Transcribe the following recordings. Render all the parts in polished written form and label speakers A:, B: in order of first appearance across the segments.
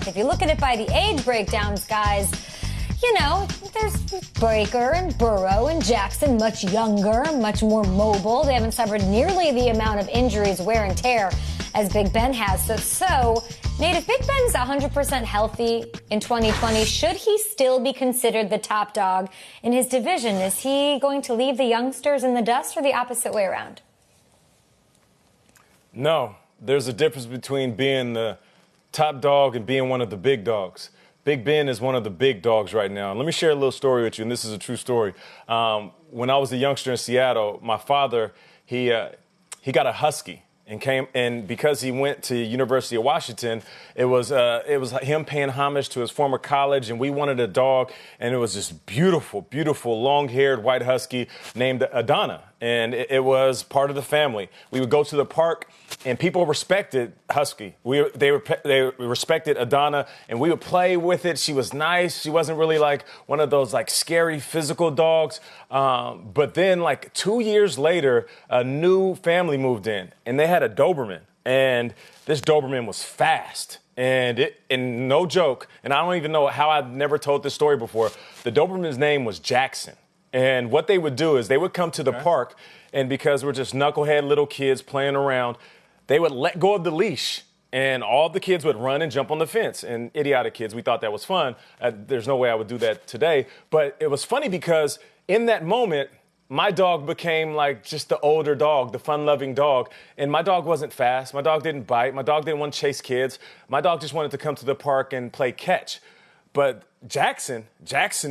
A: If you look at it by the age breakdowns, guys, you know, there's Breaker and Burrow and Jackson, much younger, much more mobile. They haven't suffered nearly the amount of injuries, wear and tear as Big Ben has. So, Nate, if Big Ben's 100% healthy in 2020, should he still be considered the top dog in his division? Is he going to leave the youngsters in the dust or the opposite way around?
B: No, there's a difference between being the top dog and being one of the big dogs. Big Ben is one of the big dogs right now. And let me share a little story with you, and this is a true story. When I was a youngster in Seattle, my father, he got a husky. And because he went to University of Washington, it was him paying homage to his former college, and we wanted a dog, and it was this beautiful, beautiful, long-haired white husky named Adana, and it was part of the family. We would go to the park, and people respected Husky. They respected Adana, and we would play with it. She was nice. She wasn't really like one of those like scary physical dogs. But then like 2 years later, a new family moved in, and they had a Doberman, and this Doberman was fast. And no joke, and I don't even know how I've never told this story before, the Doberman's name was Jackson. And what they would do is they would come to the park, and because we're just knucklehead little kids playing around, they would let go of the leash, and all the kids would run and jump on the fence. And idiotic kids, we thought that was fun. There's no way I would do that today. But it was funny because in that moment, my dog became like just the older dog, the fun-loving dog. And my dog wasn't fast. My dog didn't bite. My dog didn't want to chase kids. My dog just wanted to come to the park and play catch. But Jackson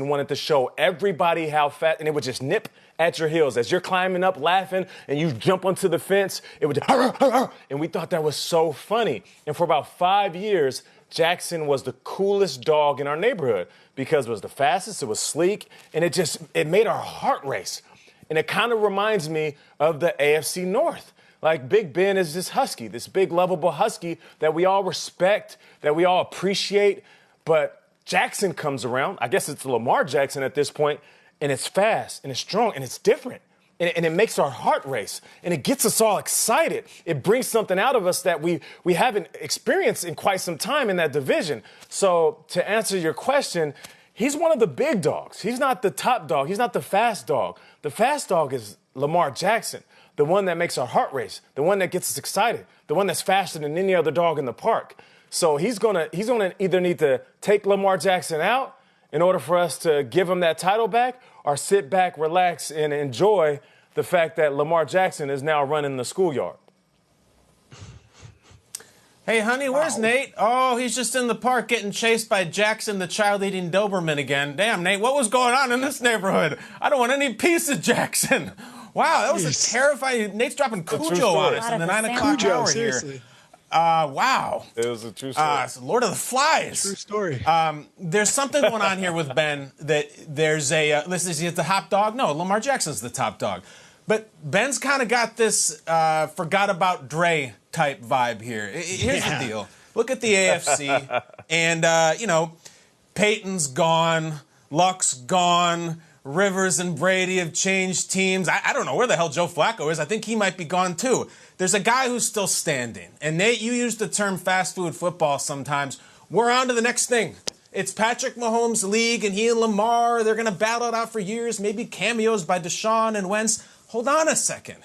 B: wanted to show everybody how fast, and it would just nip at your heels. As you're climbing up laughing and you jump onto the fence, it would just, and we thought that was so funny. And for about 5 years, Jackson was the coolest dog in our neighborhood because it was the fastest, it was sleek, and it made our heart race. And it kind of reminds me of the AFC North. Like Big Ben is this husky, this big, lovable husky that we all respect, that we all appreciate. But Jackson comes around. I guess it's Lamar Jackson at this point, and it's fast, and it's strong, and it's different. And it makes our heart race, and it gets us all excited. It brings something out of us that we haven't experienced in quite some time in that division. So to answer your question, he's one of the big dogs. He's not the top dog. He's not the fast dog. The fast dog is Lamar Jackson, the one that makes our heart race, the one that gets us excited, the one that's faster than any other dog in the park. So he's gonna either need to take Lamar Jackson out in order for us to give him that title back, or sit back, relax, and enjoy the fact that Lamar Jackson is now running the schoolyard.
C: Hey, honey, where's Nate? Oh, he's just in the park getting chased by Jackson, the child-eating Doberman again. Damn, Nate, what was going on in this neighborhood? I don't want any piece of Jackson. Wow, that was a terrifying... Nate's dropping Cujo on us in the 9 o'clock hour here. Wow.
B: It was a true story.
C: It's Lord of the Flies.
D: True story.
C: There's something going on here with Ben that there's a... listen, is he the top dog? No, Lamar Jackson's the top dog. But Ben's kind of got this forgot about Dre type vibe here. Here's the deal. Look at the AFC, and, Peyton's gone, Luck's gone, Rivers and Brady have changed teams. I don't know where the hell Joe Flacco is. I think he might be gone, too. There's a guy who's still standing. And, Nate, you use the term fast food football sometimes. We're on to the next thing. It's Patrick Mahomes' league, and he and Lamar, they're going to battle it out for years, maybe cameos by Deshaun and Wentz. Hold on a second.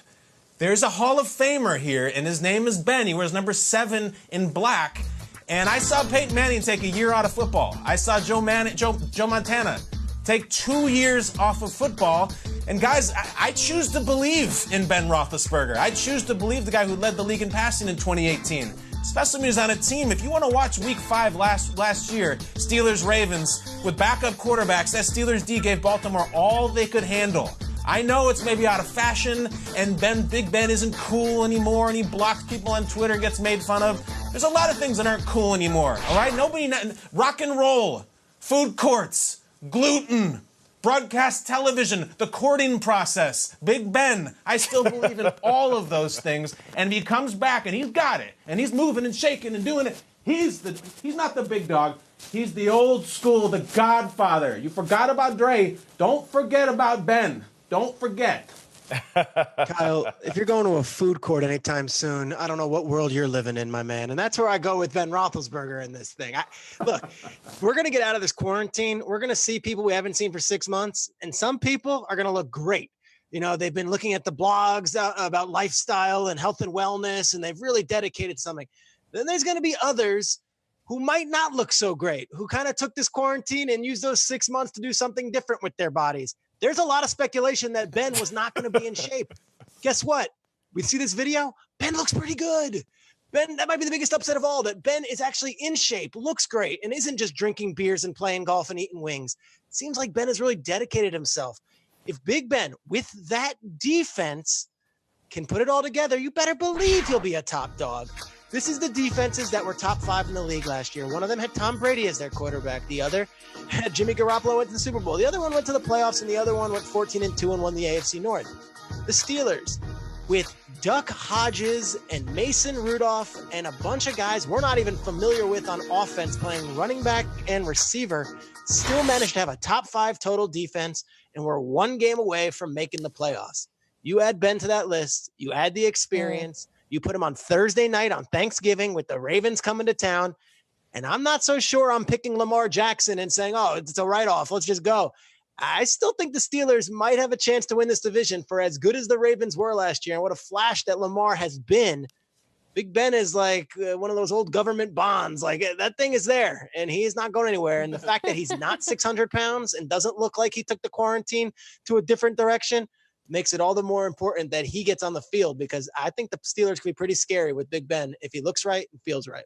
C: There's a Hall of Famer here, and his name is Ben. He wears number 7 in black. And I saw Peyton Manning take a year out of football. I saw Joe Montana take 2 years off of football. And guys, I choose to believe in Ben Roethlisberger. I choose to believe the guy who led the league in passing in 2018. Especially when he was on a team. If you want to watch Week 5 last year, Steelers-Ravens, with backup quarterbacks, that Steelers D gave Baltimore all they could handle. I know it's maybe out of fashion, and Big Ben isn't cool anymore, and he blocks people on Twitter, gets made fun of. There's a lot of things that aren't cool anymore, all right? Rock and roll, food courts, gluten, broadcast television, the courting process, Big Ben. I still believe in all of those things, and if he comes back and he's got it, and he's moving and shaking and doing it, he's not the big dog. He's the old school, the godfather. You forgot about Dre. Don't forget about Ben. Don't forget.
D: Kyle, if you're going to a food court anytime soon, I don't know what world you're living in, my man. And that's where I go with Ben Roethlisberger in this thing. Look, we're going to get out of this quarantine. We're going to see people we haven't seen for 6 months. And some people are going to look great. You know, they've been looking at the blogs about lifestyle and health and wellness, and they've really dedicated something. Then there's going to be others who might not look so great, who kind of took this quarantine and used those 6 months to do something different with their bodies. There's a lot of speculation that Ben was not going to be in shape. Guess what? We see this video. Ben looks pretty good. Ben, that might be the biggest upset of all, that Ben is actually in shape, looks great, and isn't just drinking beers and playing golf and eating wings. It seems like Ben has really dedicated himself. If Big Ben, with that defense, can put it all together, you better believe he'll be a top dog. This is the defenses that were top 5 in the league last year. One of them had Tom Brady as their quarterback. The other had Jimmy Garoppolo went to the Super Bowl. The other one went to the playoffs, and the other one went 14-2 and won the AFC North. The Steelers, with Duck Hodges and Mason Rudolph and a bunch of guys we're not even familiar with on offense playing running back and receiver, still managed to have a top 5 total defense, and we're 1 game away from making the playoffs. You add Ben to that list. You add the experience. You put him on Thursday night on Thanksgiving with the Ravens coming to town. And I'm not so sure I'm picking Lamar Jackson and saying, oh, it's a write-off. Let's just go. I still think the Steelers might have a chance to win this division. For as good as the Ravens were last year and what a flash that Lamar has been, Big Ben is like one of those old government bonds. Like that thing is there and he is not going anywhere. And the fact that he's not 600 pounds and doesn't look like he took the quarantine to a different direction makes it all the more important that he gets on the field, because I think the Steelers can be pretty scary with Big Ben if he looks right and feels right.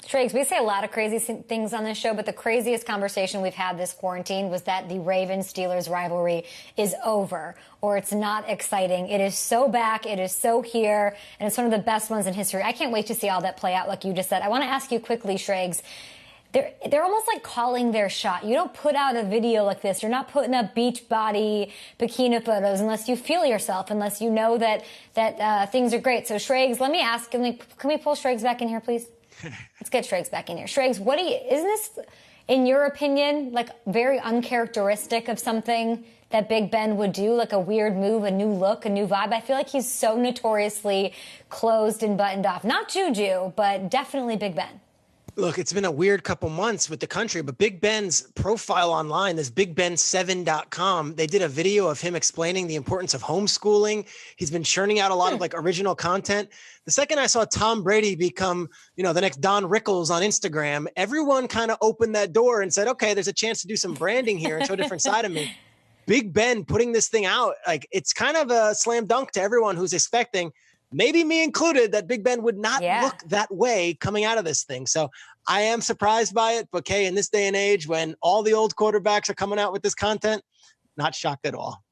A: Schrager, we say a lot of crazy things on this show, but the craziest conversation we've had this quarantine was that the Ravens-Steelers rivalry is over, or it's not exciting. It is so back, it is so here, and it's one of the best ones in history. I can't wait to see all that play out like you just said. I want to ask you quickly, Schrager, they're almost like calling their shot. You don't put out a video like this. You're not putting up beach body bikini photos unless you feel yourself, unless you know that things are great. So Schrager, let me ask, can we pull Schrager back in here, please? Let's get Schrager back in here. Schrager, isn't this, in your opinion, like very uncharacteristic of something that Big Ben would do, like a weird move, a new look, a new vibe? I feel like he's so notoriously closed and buttoned off. Not Juju, but definitely Big Ben.
D: Look, it's been a weird couple months with the country, but Big Ben's profile online, this BigBen7.com, they did a video of him explaining the importance of homeschooling. He's been churning out a lot of like original content. The second I saw Tom Brady become, the next Don Rickles on Instagram, everyone kind of opened that door and said, okay, there's a chance to do some branding here and show a different side of me. Big Ben putting this thing out, like it's kind of a slam dunk to everyone who's expecting, maybe me included, that Big Ben would not look that way coming out of this thing. So I am surprised by it. But, in this day and age when all the old quarterbacks are coming out with this content, not shocked at all.